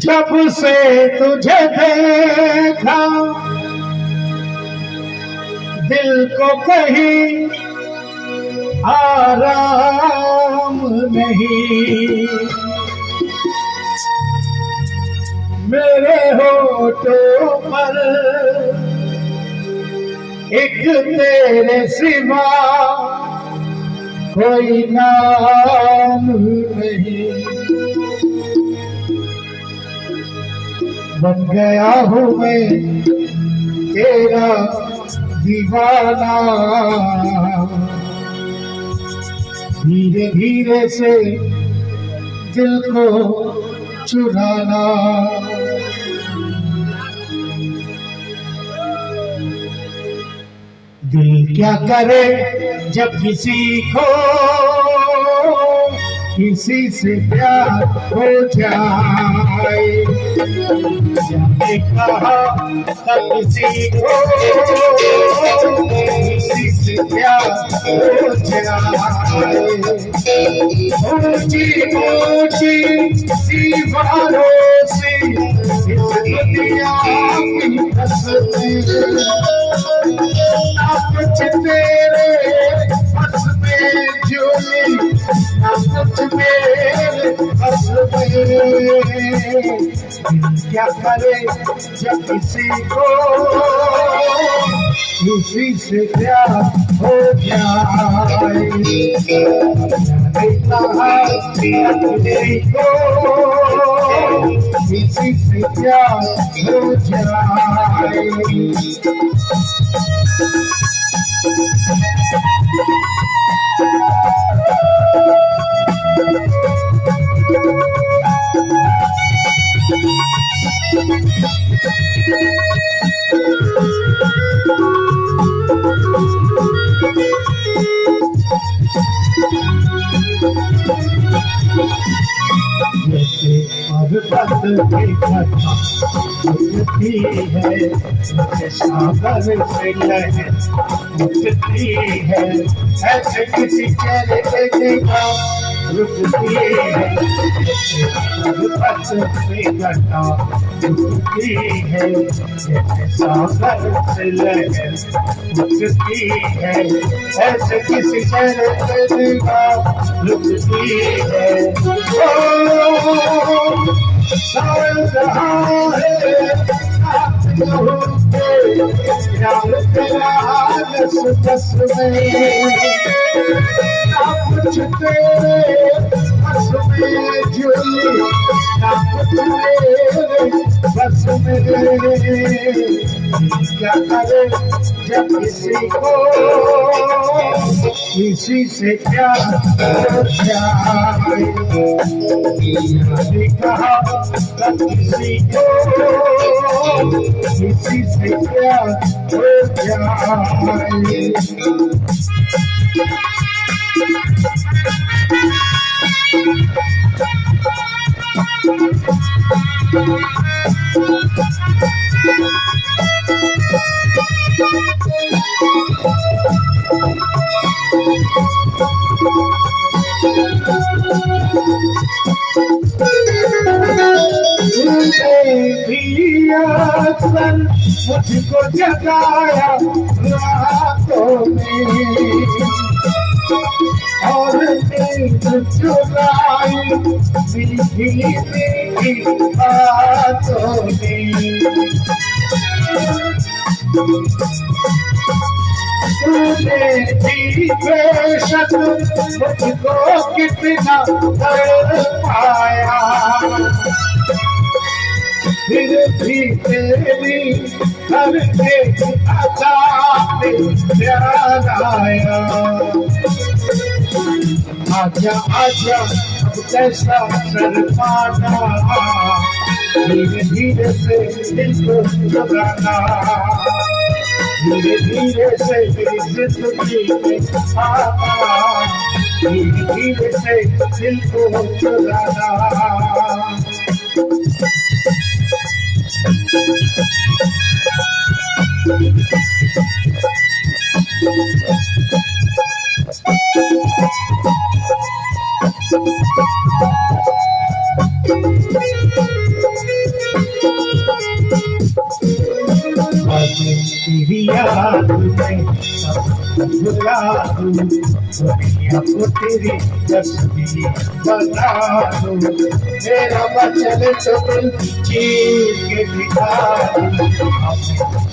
जब से तुझे देखा दिल को कहीं आराम नहीं, मेरे होठों पर एक तेरे सिवा कोई नाम नहीं। बन गया हूँ मैं तेरा दीवाना, धीरे धीरे से दिल को चुराना। दिल क्या करे जब किसी को किसी से प्यार हो जाए, जाने कहा तब किसी को किसी से प्यार हो जाए। ऊंची ऊंची दीवारों से इस दुनिया की तस्वीर, ना कुछ तेरे बस में झूली, ना कुछ मेरे बस में। क्या करे जब किसी को किसी से प्यार हो जाए, कहा किसी को किसी से प्यार हो जाए। पर्वत की घटा उठती है, सागर से लहर उठती है, ऐसे किसी चेहरे पे देखा रुकती है। पर्वत से घटा उठती है, सागर से लहर उठती है, ऐसे किसी चेहरे पे देखा रुकती है। प्यार तेरा बस में, ना कुछ तेरे बस में झूली, ना कुछ मेरे बस में। क्या करे जब किसी को किसी से प्यार हो जाए, कहा तब किसी को किसी से प्यार हो जाए। अक्सर मुझको जगाया रातों में, और नींद चुराई मीठी मीठी बातों में। तूने भी बेशक मुझको कितना तड़पाया, फिर भी तेरी हर एक अदा पे प्यार आया। आजा आजा अब कैसा शर्माना, धीरे धीरे से दिल को चुराना, धीरे धीरे से मेरी जिंदगी में आना, धीरे धीरे से दिल को चुराना। तेरी याद में सब भुला दूं, दुनिया को तेरी तस्वीर बना दूं, मेरा वचन तो दिल चीर के दिखा दूं,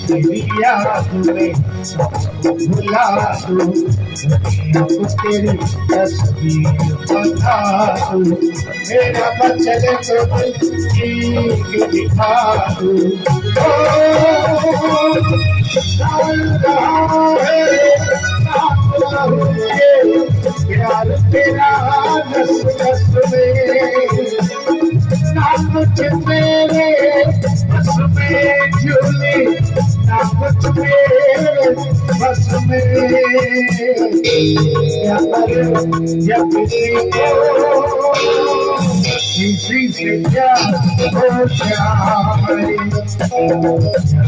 तेरी याद में सब भुला दूं, दुनिया को तेरी तस्वीर बना दूं, मेरा वचन तो दिल चीर के दिखा दूं। प्यार तेरा नस नस में, ना कुछ मेरे बस में झूले, ना कुछ मेरे बस में। क्या करूं जब किसी से क्या हो जाए,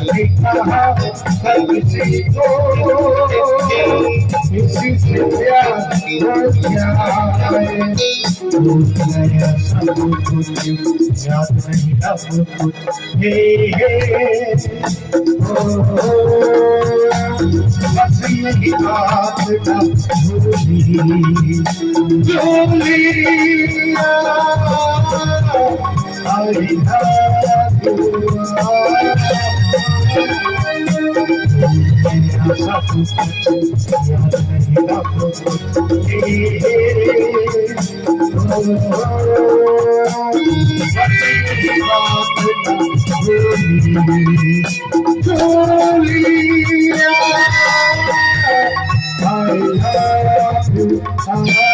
नहीं कहा किसी को, किसी से प्यार हो जाए, भूल गया सब कुछ, याद नहीं अब कुछ, हे बस यही बात ना भूली, Julia, I love you.